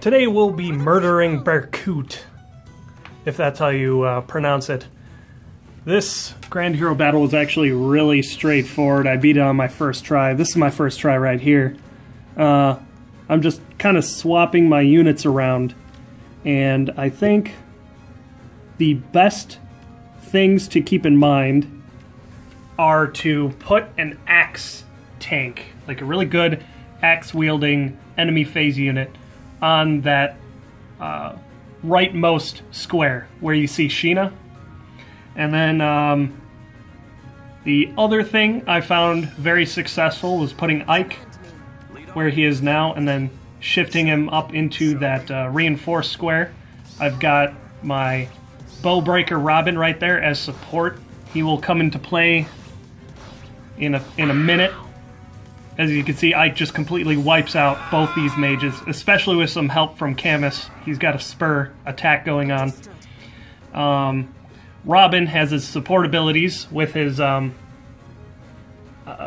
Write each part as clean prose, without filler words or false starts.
Today we'll be murdering Berkut, if that's how you pronounce it. This Grand Hero battle was actually really straightforward. I beat it on my first try. This is my first try right here. I'm just kind of swapping my units around, and I think the best things to keep in mind are to put an axe tank, like a really good axe-wielding enemy phase unit, on that rightmost square where you see Sheena. And then the other thing I found very successful was putting Ike where he is now and then shifting him up into that reinforced square. I've got my Bowbreaker Robin right there as support. He will come into play in a minute. As you can see, Ike just completely wipes out both these mages, especially with some help from Camus. He's got a spur attack going on. Robin has his support abilities with his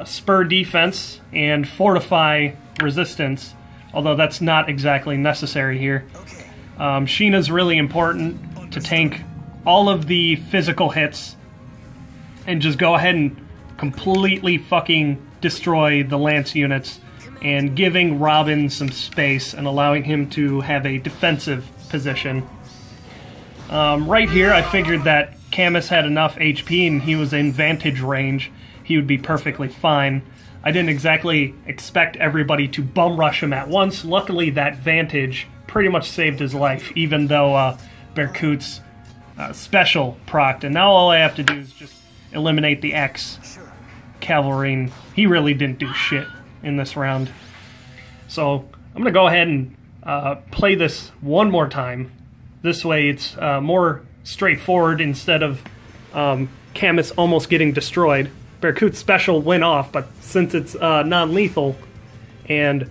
spur defense and fortify resistance, although that's not exactly necessary here. Sheena's really important to tank all of the physical hits and just go ahead and completely fucking destroy the Lance units, and giving Robin some space and allowing him to have a defensive position. Right here I figured that Camus had enough HP and he was in vantage range. He would be perfectly fine. I didn't exactly expect everybody to bum rush him at once. Luckily that vantage pretty much saved his life, even though Berkut's special procced, and now all I have to do is just eliminate the X Cavalry. He really didn't do shit in this round. So I'm going to go ahead and play this one more time. This way it's more straightforward instead of Camus almost getting destroyed. Berkut's special went off, but since it's non-lethal, and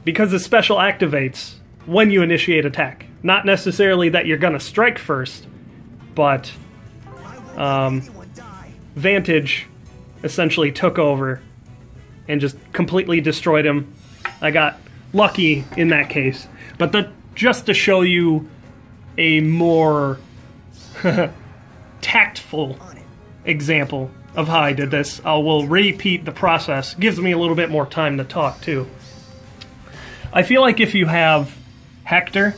because the special activates when you initiate attack, not necessarily that you're going to strike first, but Vantage essentially took over and just completely destroyed him. I got lucky in that case. But just to show you a more tactful example of how I did this, I will repeat the process. Gives me a little bit more time to talk too. I feel like if you have Hector,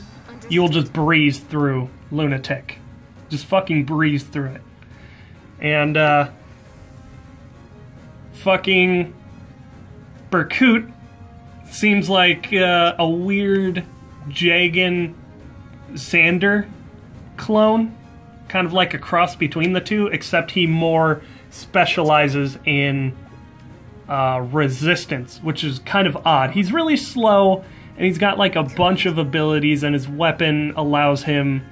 you'll just breeze through Lunatic. Just fucking breeze through it. And fucking Berkut seems like a weird Jagan Xander clone, kind of like a cross between the two, except he more specializes in resistance, which is kind of odd. He's really slow, and he's got like a bunch of abilities, and his weapon allows him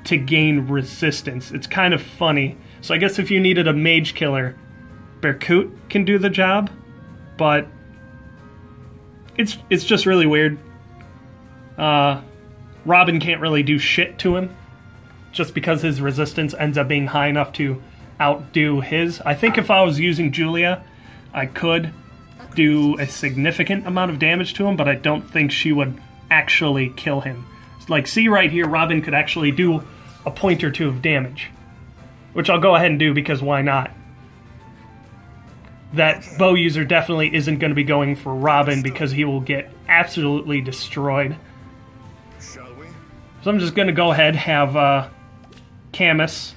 to gain resistance. It's kind of funny. So I guess if you needed a mage killer, Berkut can do the job, but it's just really weird. Robin can't really do shit to him, just because his resistance ends up being high enough to outdo his. I think if I was using Julia, I could do a significant amount of damage to him, but I don't think she would actually kill him. Like, see right here, Robin could actually do a point or two of damage, which I'll go ahead and do because why not? That bow user definitely isn't going to be going for Robin because he will get absolutely destroyed. So I'm just going to go ahead and have Camus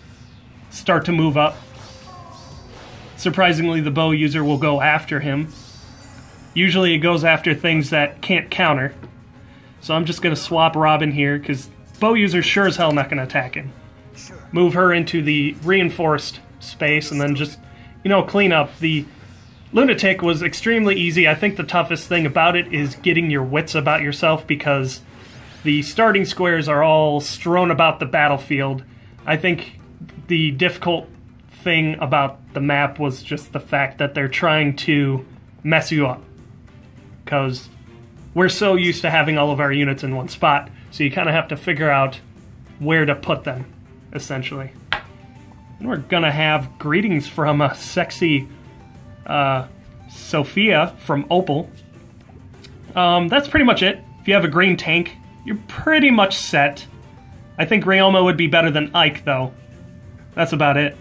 start to move up. Surprisingly, the bow user will go after him. Usually it goes after things that can't counter. So I'm just going to swap Robin here because bow user's sure as hell not going to attack him. Move her into the reinforced space and then just, you know, clean up. The Lunatic was extremely easy. I think the toughest thing about it is getting your wits about yourself because the starting squares are all strewn about the battlefield. I think the difficult thing about the map was just the fact that they're trying to mess you up. Because we're so used to having all of our units in one spot, so you kind of have to figure out where to put them, essentially. And we're going to have greetings from a sexy Sophia from Opal. That's pretty much it. If you have a green tank, you're pretty much set. I think Ryoma would be better than Ike, though. That's about it.